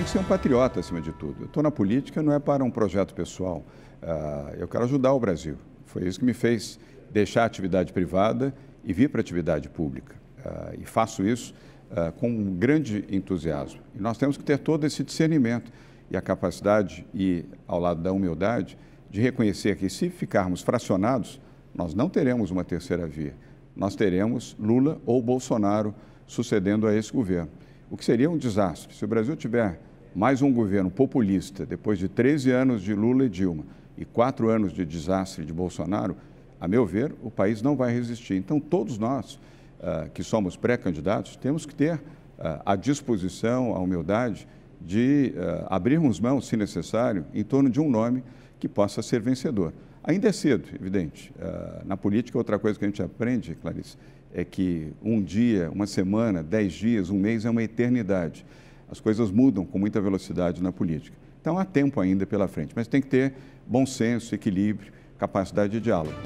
tem que ser um patriota acima de tudo. Eu estou na política não é para um projeto pessoal. Eu quero ajudar o Brasil. Foi isso que me fez deixar a atividade privada e vir para a atividade pública. E faço isso com um grande entusiasmo. E nós temos que ter todo esse discernimento e a capacidade, e ao lado da humildade, de reconhecer que se ficarmos fracionados, nós não teremos uma terceira via. Nós teremos Lula ou Bolsonaro sucedendo a esse governo. O que seria um desastre. Se o Brasil tiver mais um governo populista, depois de 13 anos de Lula e Dilma e 4 anos de desastre de Bolsonaro, a meu ver, o país não vai resistir. Então, todos nós que somos pré-candidatos, temos que ter a disposição, a humildade de abrirmos mão, se necessário, em torno de um nome que possa ser vencedor. Ainda é cedo, evidente. Na política, outra coisa que a gente aprende, Clarice, é que um dia, uma semana, 10 dias, um mês é uma eternidade. As coisas mudam com muita velocidade na política. Então, há tempo ainda pela frente, mas tem que ter bom senso, equilíbrio, capacidade de diálogo.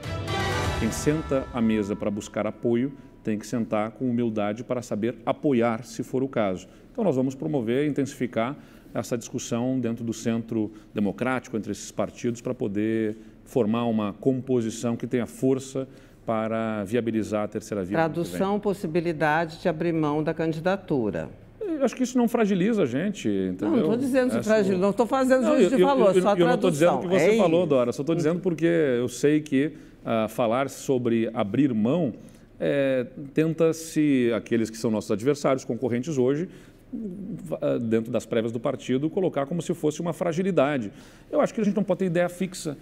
Quem senta à mesa para buscar apoio tem que sentar com humildade para saber apoiar, se for o caso. Então, nós vamos promover e intensificar essa discussão dentro do centro democrático, entre esses partidos, para poder formar uma composição que tenha força para viabilizar a terceira via. Tradução, possibilidade de abrir mão da candidatura. Eu acho que isso não fragiliza a gente, entendeu? Não estou dizendo que fragiliza, não estou fazendo juízo de valor, só a tradução. Eu não estou dizendo o que você falou, Dora, só estou dizendo porque eu sei que falar sobre abrir mão tenta-se, aqueles que são nossos adversários, concorrentes hoje, dentro das prévias do partido, colocar como se fosse uma fragilidade. Eu acho que a gente não pode ter ideia fixa.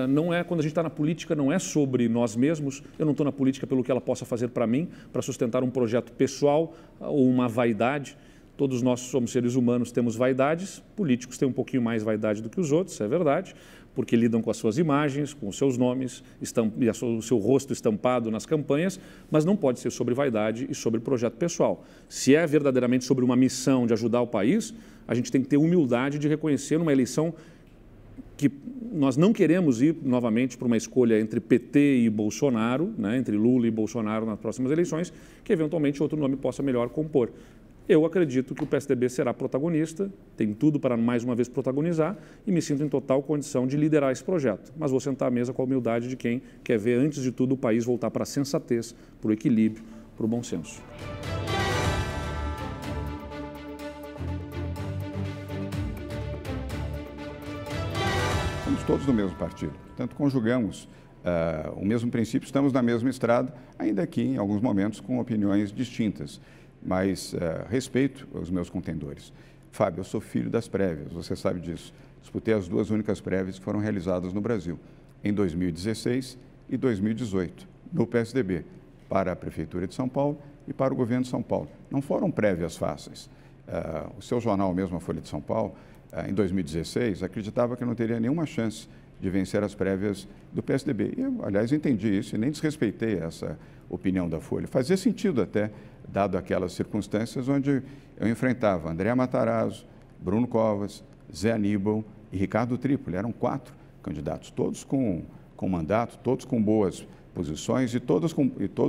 Não é, quando a gente está na política, não é sobre nós mesmos. Eu não estou na política pelo que ela possa fazer para mim, para sustentar um projeto pessoal ou uma vaidade. Todos nós somos seres humanos, temos vaidades. Políticos têm um pouquinho mais vaidade do que os outros, é verdade, porque lidam com as suas imagens, com os seus nomes e o seu rosto estampado nas campanhas, mas não pode ser sobre vaidade e sobre projeto pessoal. Se é verdadeiramente sobre uma missão de ajudar o país, a gente tem que ter humildade de reconhecer numa eleição que nós não queremos ir novamente para uma escolha entre PT e Bolsonaro, né, entre Lula e Bolsonaro nas próximas eleições, que eventualmente outro nome possa melhor compor. Eu acredito que o PSDB será protagonista, tem tudo para mais uma vez protagonizar e me sinto em total condição de liderar esse projeto. Mas vou sentar à mesa com a humildade de quem quer ver, antes de tudo, o país voltar para a sensatez, para o equilíbrio, para o bom senso. Estamos todos no mesmo partido, portanto, conjugamos o mesmo princípio, estamos na mesma estrada, ainda que em alguns momentos com opiniões distintas. Mas respeito os meus contendores. Fábio, eu sou filho das prévias, você sabe disso. Disputei as 2 únicas prévias que foram realizadas no Brasil, em 2016 e 2018, no PSDB, para a Prefeitura de São Paulo e para o Governo de São Paulo. Não foram prévias fáceis. O seu jornal mesmo, a Folha de São Paulo, em 2016, acreditava que não teria nenhuma chance de vencer as prévias do PSDB. E eu, aliás, entendi isso e nem desrespeitei essa opinião da Folha. Fazia sentido até, dado aquelas circunstâncias onde eu enfrentava André Matarazzo, Bruno Covas, Zé Aníbal e Ricardo Trípoli. Eram 4 candidatos, todos com mandato, todos com boas posições e todos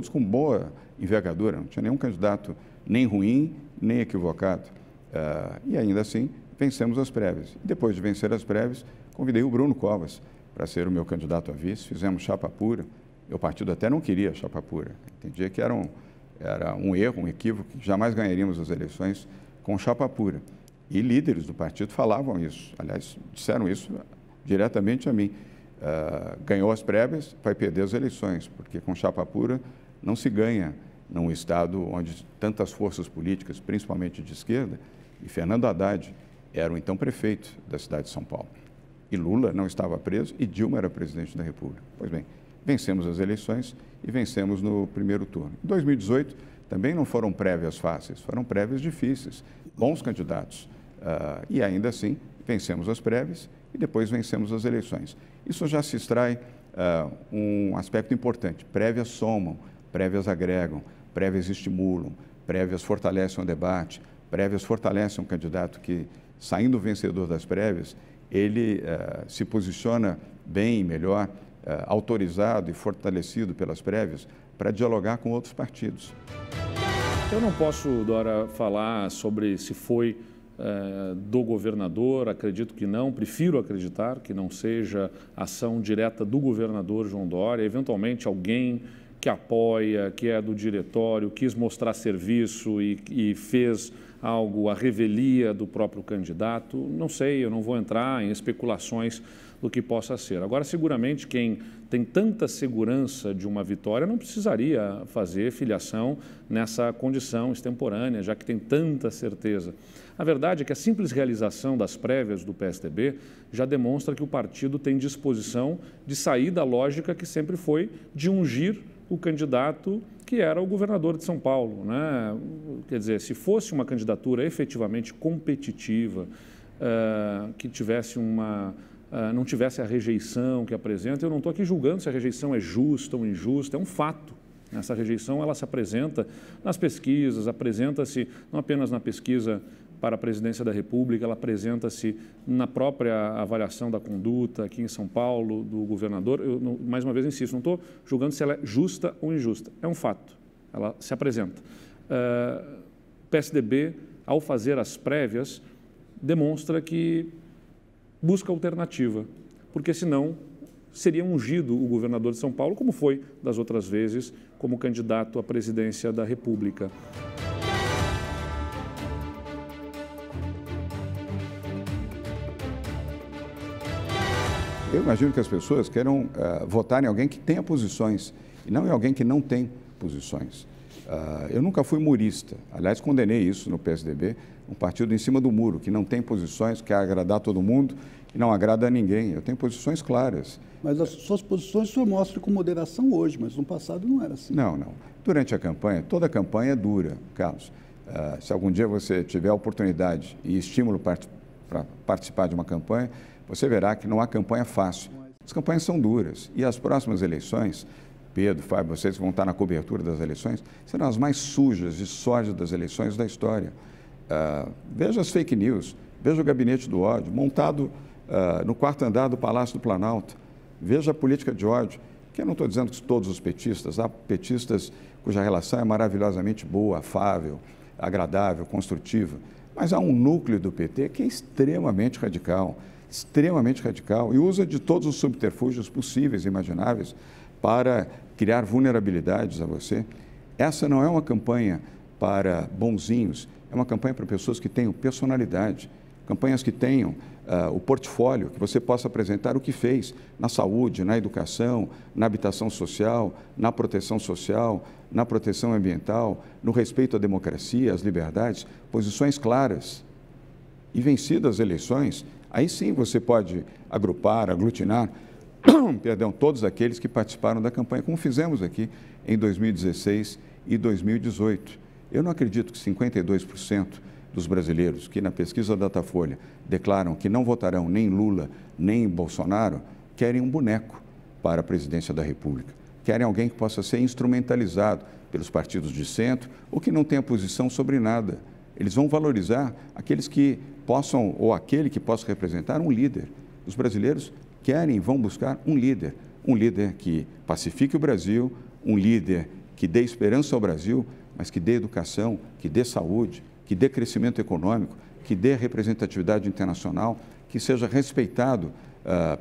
com boa envergadura. Não tinha nenhum candidato nem ruim, nem equivocado. E ainda assim, vencemos as prévias. Depois de vencer as prévias, convidei o Bruno Covas para ser o meu candidato a vice, fizemos chapa pura. Meu partido até não queria chapa pura, entendia que era um erro, um equívoco, que jamais ganharíamos as eleições com chapa pura. E líderes do partido falavam isso, aliás, disseram isso diretamente a mim. Ganhou as prévias, vai perder as eleições, porque com chapa pura não se ganha num estado onde tantas forças políticas, principalmente de esquerda, e Fernando Haddad era o então prefeito da cidade de São Paulo. E Lula não estava preso e Dilma era presidente da República. Pois bem, vencemos as eleições e vencemos no primeiro turno. Em 2018, também não foram prévias fáceis, foram prévias difíceis, bons candidatos. E ainda assim, vencemos as prévias e depois vencemos as eleições. Isso já se extrai um aspecto importante. Prévias somam, prévias agregam, prévias estimulam, prévias fortalecem o debate, prévias fortalecem um candidato que, saindo vencedor das prévias, ele se posiciona bem e melhor, autorizado e fortalecido pelas prévias para dialogar com outros partidos. Eu não posso, Dora, falar sobre se foi do governador, acredito que não, prefiro acreditar que não seja ação direta do governador João Dória, eventualmente alguém que apoia, que é do diretório, quis mostrar serviço e fez algo à revelia do próprio candidato, não sei, eu não vou entrar em especulações do que possa ser. Agora, seguramente, quem tem tanta segurança de uma vitória não precisaria fazer filiação nessa condição extemporânea, já que tem tanta certeza. A verdade é que a simples realização das prévias do PSDB já demonstra que o partido tem disposição de sair da lógica que sempre foi de ungir o candidato que era o governador de São Paulo, né? Quer dizer, se fosse uma candidatura efetivamente competitiva, que tivesse não tivesse a rejeição que apresenta, eu não estou aqui julgando se a rejeição é justa ou injusta, é um fato. Essa rejeição ela se apresenta nas pesquisas, apresenta-se não apenas na pesquisa para a presidência da República, ela apresenta-se na própria avaliação da conduta aqui em São Paulo, do governador. Eu, mais uma vez, insisto, não estou julgando se ela é justa ou injusta. É um fato, ela se apresenta. O PSDB, ao fazer as prévias, demonstra que busca alternativa, porque senão seria ungido o governador de São Paulo, como foi das outras vezes, como candidato à presidência da República. Eu imagino que as pessoas queiram votar em alguém que tenha posições e não em alguém que não tem posições. Eu nunca fui murista, aliás, condenei isso no PSDB, um partido em cima do muro, que não tem posições, quer agradar todo mundo e não agrada a ninguém. Eu tenho posições claras. Mas as suas posições o senhor mostra com moderação hoje, mas no passado não era assim. Não, não. Durante a campanha, toda campanha é dura, Carlos. Se algum dia você tiver oportunidade e estímulo para participar de uma campanha, você verá que não há campanha fácil. As campanhas são duras e as próximas eleições, Pedro, Fábio, vocês vão estar na cobertura das eleições, serão as mais sujas e sórdidas eleições da história. Veja as fake news, veja o gabinete do ódio, montado no quarto andar do Palácio do Planalto. Veja a política de ódio, que eu não estou dizendo que todos os petistas, há petistas cuja relação é maravilhosamente boa, afável, agradável, construtiva, mas há um núcleo do PT que é extremamente radical e usa de todos os subterfúgios possíveis e imagináveis para criar vulnerabilidades a você. Essa não é uma campanha para bonzinhos, é uma campanha para pessoas que tenham personalidade, campanhas que tenham o portfólio, que você possa apresentar o que fez na saúde, na educação, na habitação social, na proteção social, na proteção ambiental, no respeito à democracia, às liberdades, posições claras. E vencidas as eleições, aí sim você pode agrupar, aglutinar, todos aqueles que participaram da campanha, como fizemos aqui em 2016 e 2018. Eu não acredito que 52% dos brasileiros que na pesquisa Datafolha declaram que não votarão nem em Lula nem em Bolsonaro, querem um boneco para a presidência da República. Querem alguém que possa ser instrumentalizado pelos partidos de centro ou que não tenha posição sobre nada. Eles vão valorizar aqueles que possam, ou aquele que possa representar um líder. Os brasileiros querem e vão buscar um líder que pacifique o Brasil, um líder que dê esperança ao Brasil, mas que dê educação, que dê saúde, que dê crescimento econômico, que dê representatividade internacional, que seja respeitado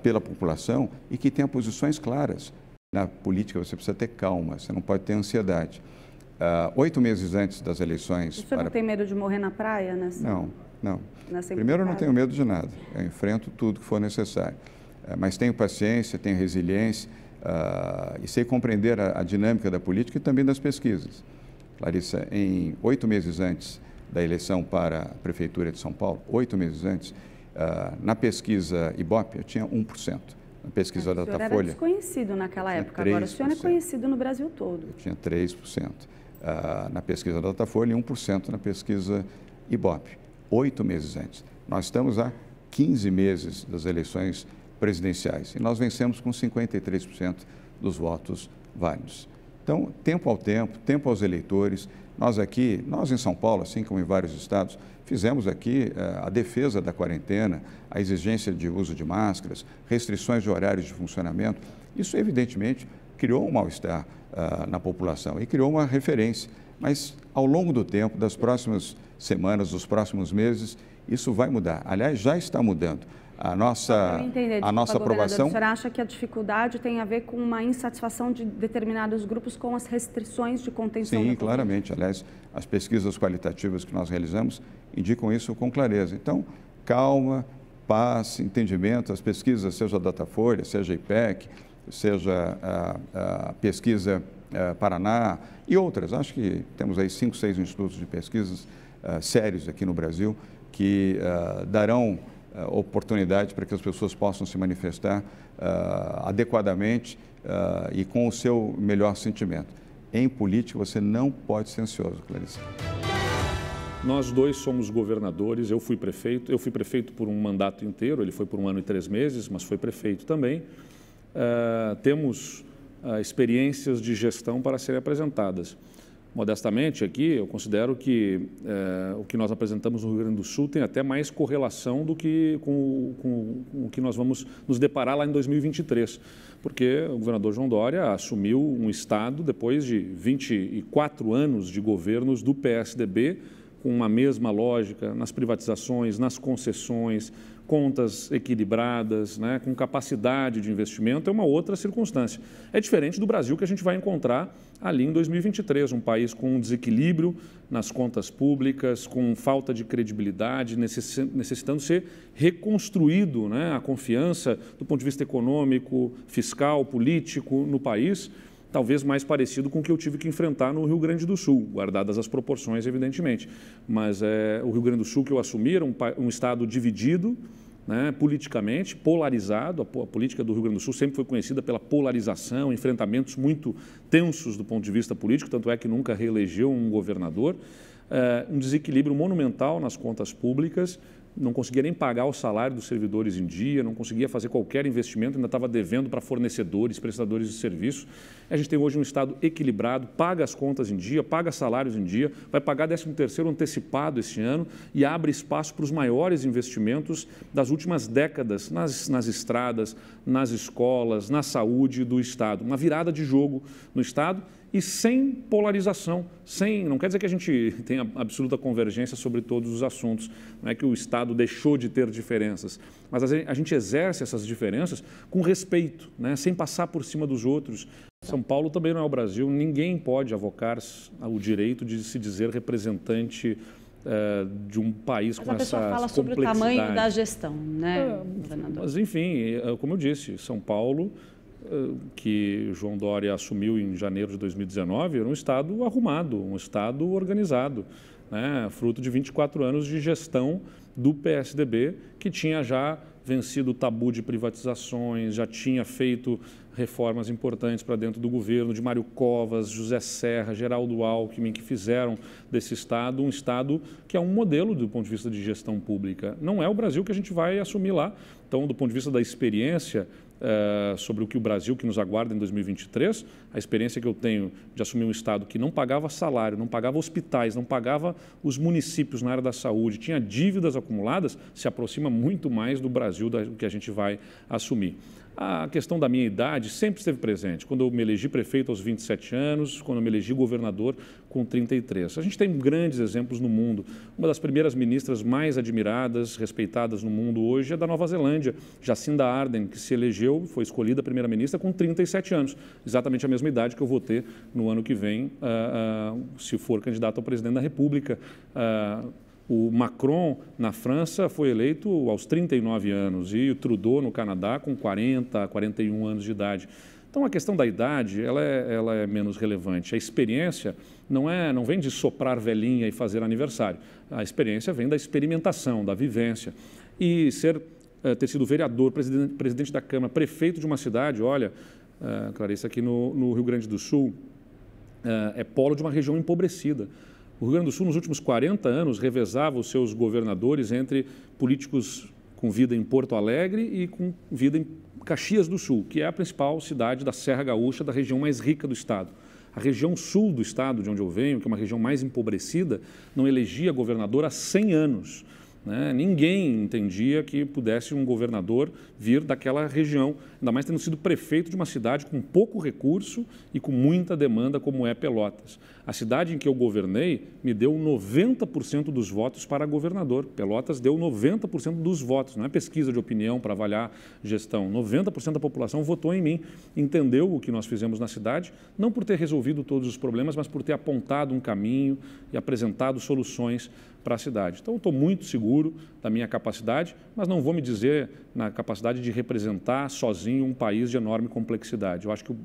pela população e que tenha posições claras. Na política você precisa ter calma, você não pode ter ansiedade. 8 meses antes das eleições... O senhor não tem medo de morrer na praia? Não. Primeiro, eu não tenho medo de nada. Eu enfrento tudo que for necessário. Mas tenho paciência, tenho resiliência e sei compreender a dinâmica da política e também das pesquisas. Larissa, em 8 meses antes da eleição para a Prefeitura de São Paulo, 8 meses antes, na pesquisa Ibope, eu tinha 1%. Na pesquisa Datafolha... O senhor era desconhecido naquela época, agora o senhor é conhecido no Brasil todo. Eu tinha 3%. Na pesquisa Datafolha e 1% na pesquisa Ibope, 8 meses antes. Nós estamos há 15 meses das eleições presidenciais e nós vencemos com 53% dos votos válidos. Então, tempo ao tempo, tempo aos eleitores. Nós em São Paulo, assim como em vários estados, fizemos aqui a defesa da quarentena, a exigência de uso de máscaras, restrições de horários de funcionamento. Isso, evidentemente, criou um mal-estar na população e criou uma referência. Mas, ao longo do tempo, das próximas semanas, dos próximos meses, Isso vai mudar. Aliás, já está mudando. A nossa aprovação... O senhor acha que a dificuldade tem a ver com uma insatisfação de determinados grupos com as restrições de contenção? Sim, claramente. Aliás, as pesquisas qualitativas que nós realizamos indicam isso com clareza. Então, calma, paz, entendimento. As pesquisas, seja a Datafolha, seja a IPEC, seja a pesquisa Paraná e outras. Acho que temos aí 5, 6 institutos de pesquisas sérios aqui no Brasil que darão oportunidade para que as pessoas possam se manifestar adequadamente e com o seu melhor sentimento. Em política, você não pode ser ansioso, Clarice. Nós dois somos governadores, eu fui prefeito por um mandato inteiro, ele foi por 1 ano e 3 meses, mas foi prefeito também. Temos experiências de gestão para serem apresentadas. Modestamente aqui, eu considero que o que nós apresentamos no Rio Grande do Sul tem até mais correlação do que com o que nós vamos nos deparar lá em 2023, porque o governador João Dória assumiu um estado depois de 24 anos de governos do PSDB, com uma mesma lógica nas privatizações, nas concessões, contas equilibradas, né, com capacidade de investimento, é uma outra circunstância. É diferente do Brasil que a gente vai encontrar ali em 2023, um país com um desequilíbrio nas contas públicas, com falta de credibilidade, necessitando ser reconstruído, né, a confiança do ponto de vista econômico, fiscal, político no país, talvez mais parecido com o que eu tive que enfrentar no Rio Grande do Sul, guardadas as proporções, evidentemente. Mas o Rio Grande do Sul que eu assumi era um estado dividido, né, politicamente, polarizado. A política do Rio Grande do Sul sempre foi conhecida pela polarização, enfrentamentos muito tensos do ponto de vista político, tanto é que nunca reelegeu um governador. Um desequilíbrio monumental nas contas públicas, não conseguia nem pagar o salário dos servidores em dia, não conseguia fazer qualquer investimento, ainda estava devendo para fornecedores, prestadores de serviços. A gente tem hoje um Estado equilibrado, paga as contas em dia, paga salários em dia, vai pagar 13º antecipado este ano e abre espaço para os maiores investimentos das últimas décadas nas estradas, nas escolas, na saúde do Estado. Uma virada de jogo no Estado e sem polarização, não quer dizer que a gente tenha absoluta convergência sobre todos os assuntos, não é que o Estado deixou de ter diferenças, mas a gente exerce essas diferenças com respeito, né, sem passar por cima dos outros. São Paulo também não é o Brasil, ninguém pode avocar o direito de se dizer representante de um país com essa complexidade. Mas a pessoa fala sobre o tamanho da gestão, né, governador? Mas, enfim, como eu disse, São Paulo, que João Dória assumiu em janeiro de 2019, era um Estado arrumado, um Estado organizado, né, fruto de 24 anos de gestão do PSDB, que tinha já vencido o tabu de privatizações, já tinha feito reformas importantes para dentro do governo, de Mário Covas, José Serra, Geraldo Alckmin, que fizeram desse Estado um Estado que é um modelo do ponto de vista de gestão pública. Não é o Brasil que a gente vai assumir lá. Então, do ponto de vista da experiência sobre o que o Brasil que nos aguarda em 2023, a experiência que eu tenho de assumir um Estado que não pagava salário, não pagava hospitais, não pagava os municípios na área da saúde, tinha dívidas acumuladas, se aproxima muito mais do Brasil do que a gente vai assumir. A questão da minha idade sempre esteve presente. Quando eu me elegi prefeito aos 27 anos, quando eu me elegi governador com 33. A gente tem grandes exemplos no mundo. Uma das primeiras ministras mais admiradas, respeitadas no mundo hoje é da Nova Zelândia, Jacinda Ardern, que se elegeu, foi escolhida primeira-ministra com 37 anos. Exatamente a mesma idade que eu vou ter no ano que vem, se for candidato ao presidente da República. O Macron, na França, foi eleito aos 39 anos e o Trudeau, no Canadá, com 40, 41 anos de idade. Então, a questão da idade, ela é menos relevante. A experiência não vem de soprar velhinha e fazer aniversário. A experiência vem da experimentação, da vivência. E ter sido vereador, presidente da Câmara, prefeito de uma cidade, olha, Clarice, aqui no Rio Grande do Sul, é polo de uma região empobrecida. O Rio Grande do Sul, nos últimos 40 anos, revezava os seus governadores entre políticos com vida em Porto Alegre e com vida em Caxias do Sul, que é a principal cidade da Serra Gaúcha, da região mais rica do estado. A região sul do estado, de onde eu venho, que é uma região mais empobrecida, não elegia governador há 100 anos. Né? Ninguém entendia que pudesse um governador vir daquela região, ainda mais tendo sido prefeito de uma cidade com pouco recurso e com muita demanda, como é Pelotas. A cidade em que eu governei me deu 90% dos votos para governador. Pelotas deu 90% dos votos, não é pesquisa de opinião para avaliar gestão. 90% da população votou em mim, entendeu o que nós fizemos na cidade, não por ter resolvido todos os problemas, mas por ter apontado um caminho e apresentado soluções para a cidade. Então, eu estou muito seguro da minha capacidade, mas não vou me dizer na capacidade de representar sozinho um país de enorme complexidade. Eu acho que o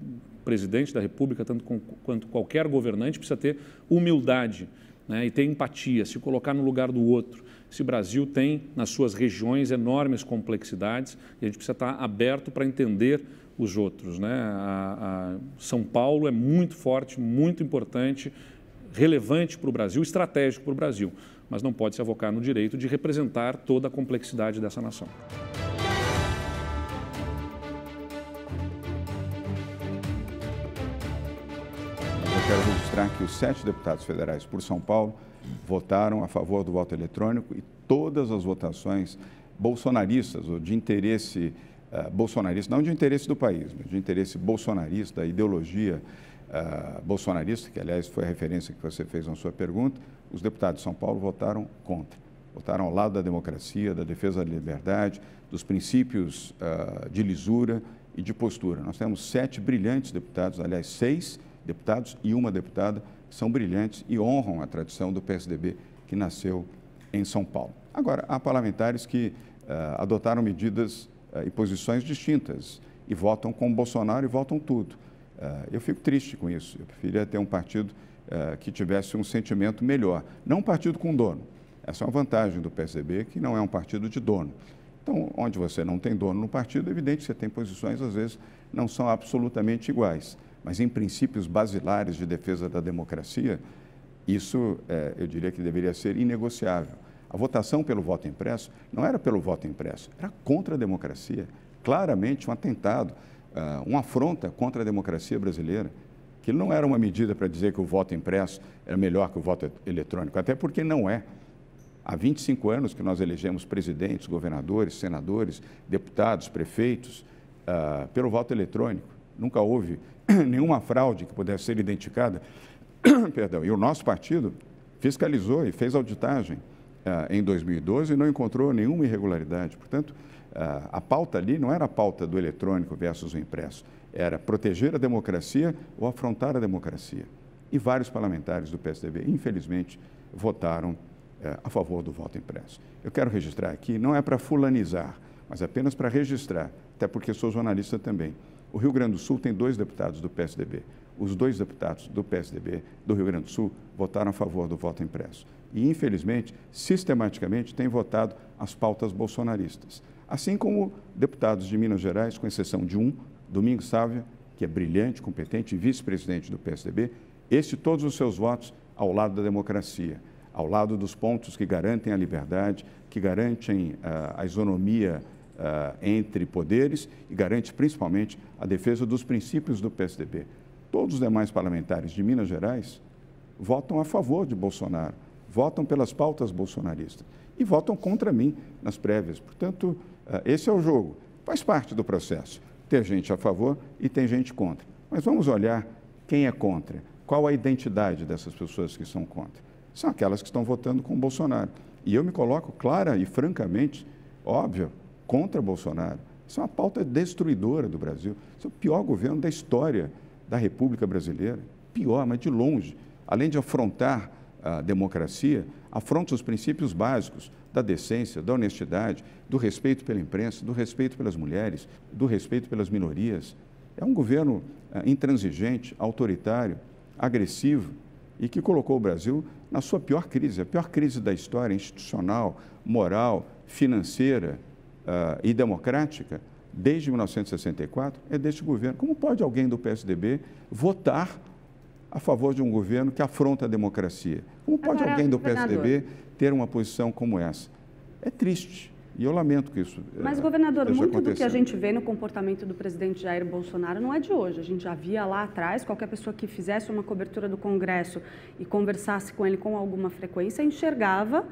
presidente da República, tanto quanto qualquer governante, precisa ter humildade, né, e ter empatia, se colocar no lugar do outro. Esse Brasil tem, nas suas regiões, enormes complexidades e a gente precisa estar aberto para entender os outros, né? São Paulo é muito forte, muito importante, relevante para o Brasil, estratégico para o Brasil, mas não pode se avocar no direito de representar toda a complexidade dessa nação. Eu quero registrar que os 7 deputados federais por São Paulo votaram a favor do voto eletrônico e todas as votações bolsonaristas, ou de interesse bolsonarista, não de interesse do país, mas de interesse bolsonarista, ideologia bolsonarista, que aliás foi a referência que você fez na sua pergunta, os deputados de São Paulo votaram contra. Votaram ao lado da democracia, da defesa da liberdade, dos princípios de lisura e de postura. Nós temos 7 brilhantes deputados, aliás, 6 deputados e uma deputada, que são brilhantes e honram a tradição do PSDB, que nasceu em São Paulo. Agora, há parlamentares que adotaram medidas e posições distintas e votam com Bolsonaro e votam tudo. Eu fico triste com isso. Eu preferia ter um partido que tivesse um sentimento melhor. Não um partido com dono. Essa é uma vantagem do PSDB, que não é um partido de dono. Então, onde você não tem dono no partido, é evidente que você tem posições, às vezes, não são absolutamente iguais. Mas em princípios basilares de defesa da democracia, isso, eu diria que deveria ser inegociável. A votação pelo voto impresso não era pelo voto impresso, era contra a democracia. Claramente um atentado, uma afronta contra a democracia brasileira. Aquilo não era uma medida para dizer que o voto impresso era melhor que o voto eletrônico, até porque não é. Há 25 anos que nós elegemos presidentes, governadores, senadores, deputados, prefeitos, pelo voto eletrônico. Nunca houve nenhuma fraude que pudesse ser identificada. Perdão. E o nosso partido fiscalizou e fez auditagem em 2012 e não encontrou nenhuma irregularidade. Portanto, a pauta ali não era a pauta do eletrônico versus o impresso, era proteger a democracia ou afrontar a democracia. E vários parlamentares do PSDB, infelizmente, votaram a favor do voto impresso. Eu quero registrar aqui, não é para fulanizar, mas apenas para registrar, até porque sou jornalista também. O Rio Grande do Sul tem 2 deputados do PSDB. Os 2 deputados do PSDB do Rio Grande do Sul votaram a favor do voto impresso. E, infelizmente, sistematicamente têm votado as pautas bolsonaristas. Assim como deputados de Minas Gerais, com exceção de um, Domingos Sávia, que é brilhante, competente e vice-presidente do PSDB, todos os seus votos ao lado da democracia, ao lado dos pontos que garantem a liberdade, que garantem a isonomia entre poderes e garante principalmente a defesa dos princípios do PSDB. Todos os demais parlamentares de Minas Gerais votam a favor de Bolsonaro, votam pelas pautas bolsonaristas e votam contra mim nas prévias. Portanto, esse é o jogo. Faz parte do processo. Tem gente a favor e tem gente contra. Mas vamos olhar quem é contra. Qual a identidade dessas pessoas que são contra? São aquelas que estão votando com Bolsonaro. E eu me coloco clara e francamente, óbvio, contra Bolsonaro. Isso é uma pauta destruidora do Brasil. Isso é o pior governo da história da República Brasileira. Pior, mas de longe. Além de afrontar a democracia, afronta os princípios básicos da decência, da honestidade, do respeito pela imprensa, do respeito pelas mulheres, do respeito pelas minorias. É um governo intransigente, autoritário, agressivo e que colocou o Brasil na sua pior crise, a pior crise da história institucional, moral, financeira e democrática, desde 1964, é deste governo. Como pode alguém do PSDB votar a favor de um governo que afronta a democracia? Como pode alguém do PSDB ter uma posição como essa? É triste. E eu lamento que isso Mas, governador, muito do que a gente vê no comportamento do presidente Jair Bolsonaro não é de hoje. A gente já via lá atrás, qualquer pessoa que fizesse uma cobertura do Congresso e conversasse com ele com alguma frequência, enxergava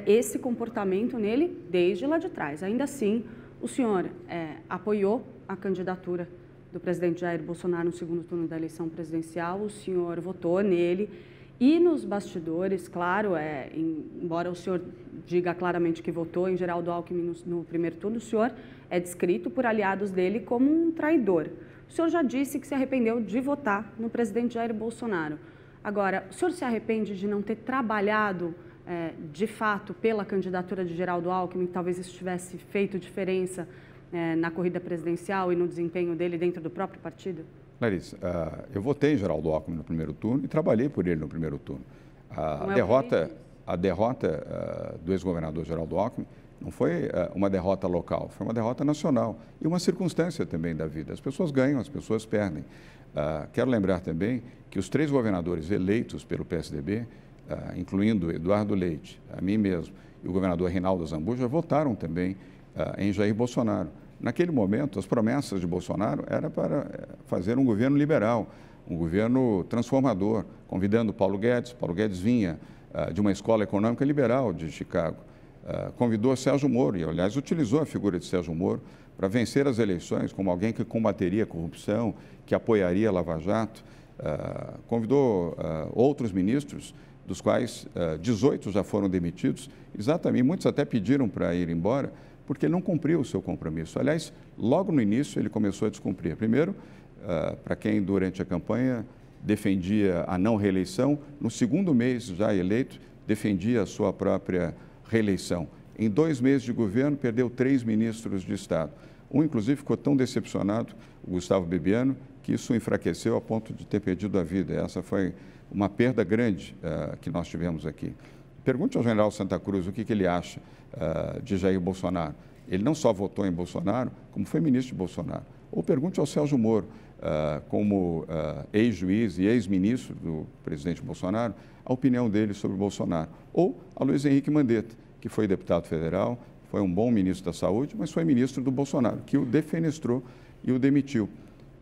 esse comportamento nele desde lá de trás. Ainda assim, o senhor apoiou a candidatura do presidente Jair Bolsonaro no segundo turno da eleição presidencial. O senhor votou nele e nos bastidores, claro, embora o senhor diga claramente que votou em Geraldo Alckmin no primeiro turno, o senhor é descrito por aliados dele como um traidor. O senhor já disse que se arrependeu de votar no presidente Jair Bolsonaro. Agora, o senhor se arrepende de não ter trabalhado de fato pela candidatura de Geraldo Alckmin, que talvez isso tivesse feito diferença na corrida presidencial e no desempenho dele dentro do próprio partido? Larissa, eu votei em Geraldo Alckmin no primeiro turno e trabalhei por ele no primeiro turno. A derrota do ex-governador Geraldo Alckmin não foi uma derrota local, foi uma derrota nacional e uma circunstância também da vida. As pessoas ganham, as pessoas perdem. Quero lembrar também que os 3 governadores eleitos pelo PSDB, incluindo Eduardo Leite, a mim mesmo e o governador Reinaldo Azambuja, votaram também em Jair Bolsonaro. Naquele momento, as promessas de Bolsonaro eram para fazer um governo liberal, um governo transformador, convidando Paulo Guedes. Paulo Guedes vinha de uma escola econômica liberal de Chicago. Convidou Sérgio Moro, e aliás utilizou a figura de Sérgio Moro para vencer as eleições como alguém que combateria a corrupção, que apoiaria a Lava Jato. Convidou outros ministros, dos quais 18 já foram demitidos, exatamente, muitos até pediram para ir embora, porque ele não cumpriu o seu compromisso. Aliás, logo no início ele começou a descumprir. Primeiro, para quem durante a campanha defendia a não reeleição, no segundo mês já eleito, defendia a sua própria reeleição. Em 2 meses de governo, perdeu 3 ministros de Estado. Um, inclusive, ficou tão decepcionado, o Gustavo Bebiano, que isso enfraqueceu a ponto de ter perdido a vida. Essa foi uma perda grande que nós tivemos aqui. Pergunte ao general Santa Cruz o que ele acha de Jair Bolsonaro. Ele não só votou em Bolsonaro, como foi ministro de Bolsonaro. Ou pergunte ao Sérgio Moro, como ex-juiz e ex-ministro do presidente Bolsonaro, a opinião dele sobre Bolsonaro. Ou a Luiz Henrique Mandetta, que foi deputado federal, foi um bom ministro da Saúde, mas foi ministro do Bolsonaro, que o defenestrou e o demitiu.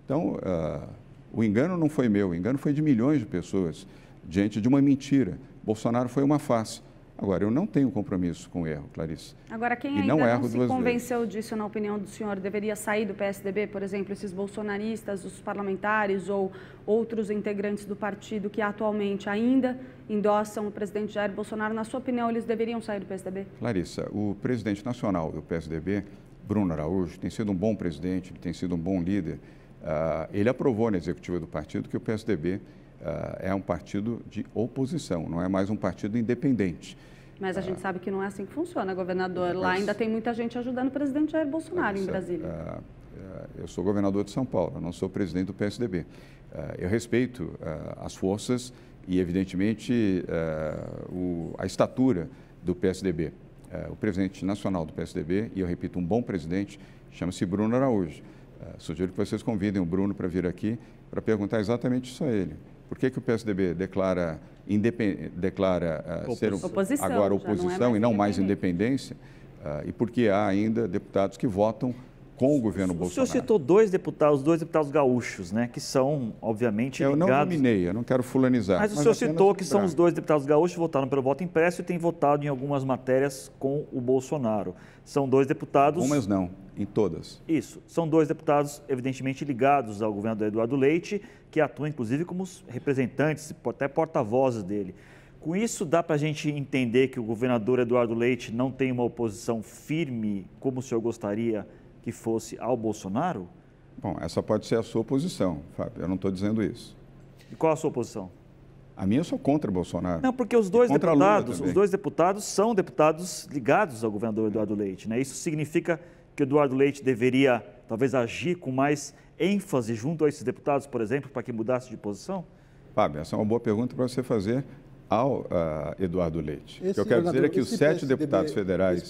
Então, o engano não foi meu, o engano foi de milhões de pessoas diante de uma mentira. Bolsonaro foi uma farsa. Agora, eu não tenho compromisso com o erro, Clarice. Agora, quem ainda não se convenceu disso, na opinião do senhor, deveria sair do PSDB, por exemplo, esses bolsonaristas, os parlamentares ou outros integrantes do partido que atualmente ainda endossam o presidente Jair Bolsonaro, na sua opinião, eles deveriam sair do PSDB? Clarissa, o presidente nacional do PSDB, Bruno Araújo, tem sido um bom presidente, tem sido um bom líder. Ele aprovou na executiva do partido que o PSDB é um partido de oposição, não é mais um partido independente. Mas a gente sabe que não é assim que funciona, governador. Lá ainda tem muita gente ajudando o presidente Jair Bolsonaro em Brasília. Eu sou governador de São Paulo, eu não sou presidente do PSDB. Eu respeito as forças e, evidentemente, a estatura do PSDB. O presidente nacional do PSDB, e eu repito, um bom presidente, chama-se Bruno Araújo. Sugiro que vocês convidem o Bruno para vir aqui para perguntar exatamente isso a ele. Por que o PSDB declara ser agora oposição e não mais independência? E por que há ainda deputados que votam com o governo Bolsonaro? O senhor citou dois deputados gaúchos, né, que são, obviamente, ligados... Eu não nominei, eu não quero fulanizar. Mas o senhor citou que são os 2 deputados gaúchos que votaram pelo voto impresso e têm votado em algumas matérias com o Bolsonaro. São 2 deputados... Umas não, em todas. Isso. São 2 deputados, evidentemente, ligados ao governador Eduardo Leite, que atuam, inclusive, como representantes, até porta-vozes dele. Com isso, dá para a gente entender que o governador Eduardo Leite não tem uma oposição firme, como o senhor gostaria que fosse ao Bolsonaro? Bom, essa pode ser a sua posição, Fábio. Eu não estou dizendo isso. E qual a sua posição? A minha, eu sou contra Bolsonaro. Não, porque os dois deputados são deputados ligados ao governador Eduardo Leite, né? Isso significa que o Eduardo Leite deveria, talvez, agir com mais ênfase junto a esses deputados, por exemplo, para que mudasse de posição? Fábio, essa é uma boa pergunta para você fazer ao Eduardo Leite. O que eu quero dizer é que os 7 deputados federais,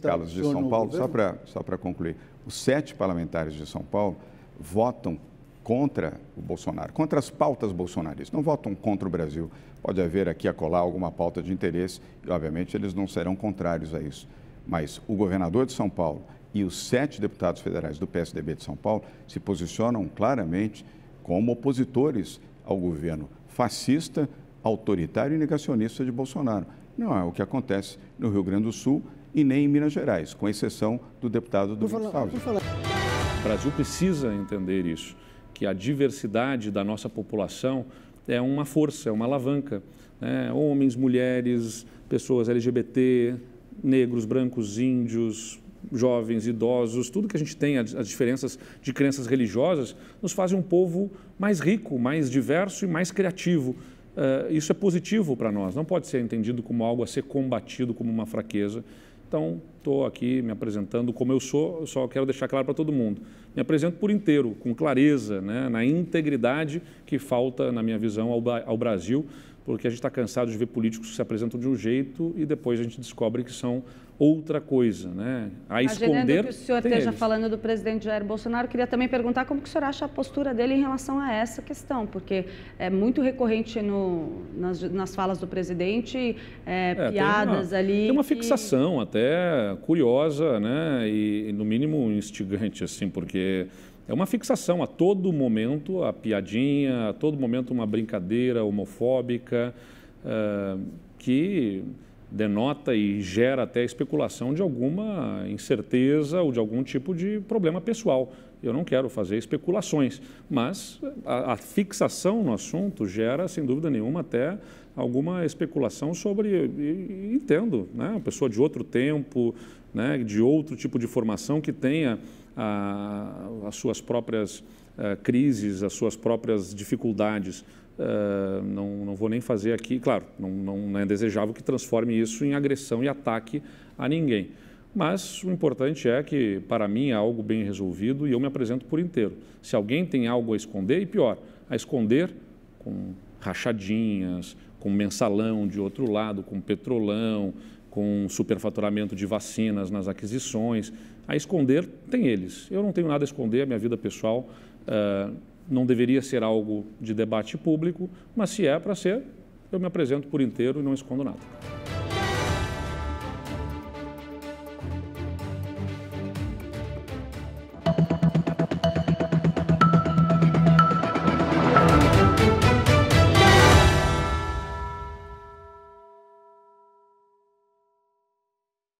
Carlos, de São Paulo, só para concluir, os 7 parlamentares de São Paulo votam contra o Bolsonaro, contra as pautas bolsonaristas, não votam contra o Brasil. Pode haver aqui acolá alguma pauta de interesse e, obviamente, eles não serão contrários a isso. Mas o governador de São Paulo e os 7 deputados federais do PSDB de São Paulo se posicionam claramente como opositores ao governo fascista, autoritário e negacionista de Bolsonaro. Não é o que acontece no Rio Grande do Sul e nem em Minas Gerais, com exceção do deputado Domingos Salles. O Brasil precisa entender isso, que a diversidade da nossa população é uma força, é uma alavanca, né? Homens, mulheres, pessoas LGBT, negros, brancos, índios, jovens, idosos, tudo que a gente tem, as diferenças de crenças religiosas, nos fazem um povo mais rico, mais diverso e mais criativo. Isso é positivo para nós, não pode ser entendido como algo a ser combatido, como uma fraqueza. Então, estou aqui me apresentando como eu sou, só quero deixar claro para todo mundo. Me apresento por inteiro, com clareza, né, na integridade que falta, na minha visão, ao Brasil, porque a gente está cansado de ver políticos que se apresentam de um jeito e depois a gente descobre que são outra coisa, né? A esconder. Que o senhor esteja falando do presidente Jair Bolsonaro, queria também perguntar como que o senhor acha a postura dele em relação a essa questão, porque é muito recorrente nas falas do presidente, piadas ali. Tem uma fixação até curiosa, né? E no mínimo instigante, assim, porque é uma fixação a todo momento, a piadinha, a todo momento uma brincadeira homofóbica que denota e gera até especulação de alguma incerteza ou de algum tipo de problema pessoal. Eu não quero fazer especulações, mas a fixação no assunto gera, sem dúvida nenhuma, até alguma especulação sobre, entendo, né? Uma pessoa de outro tempo, né? De outro tipo de formação que tenha as suas próprias crises, as suas próprias dificuldades. Não vou nem fazer aqui, claro, não é desejável que transforme isso em agressão e ataque a ninguém. Mas o importante é que, para mim, é algo bem resolvido e eu me apresento por inteiro. Se alguém tem algo a esconder, e pior, a esconder com rachadinhas, com mensalão de outro lado, com petrolão, com superfaturamento de vacinas nas aquisições, a esconder tem eles. Eu não tenho nada a esconder, a minha vida pessoal não deveria ser algo de debate público, mas se é para ser, eu me apresento por inteiro e não escondo nada.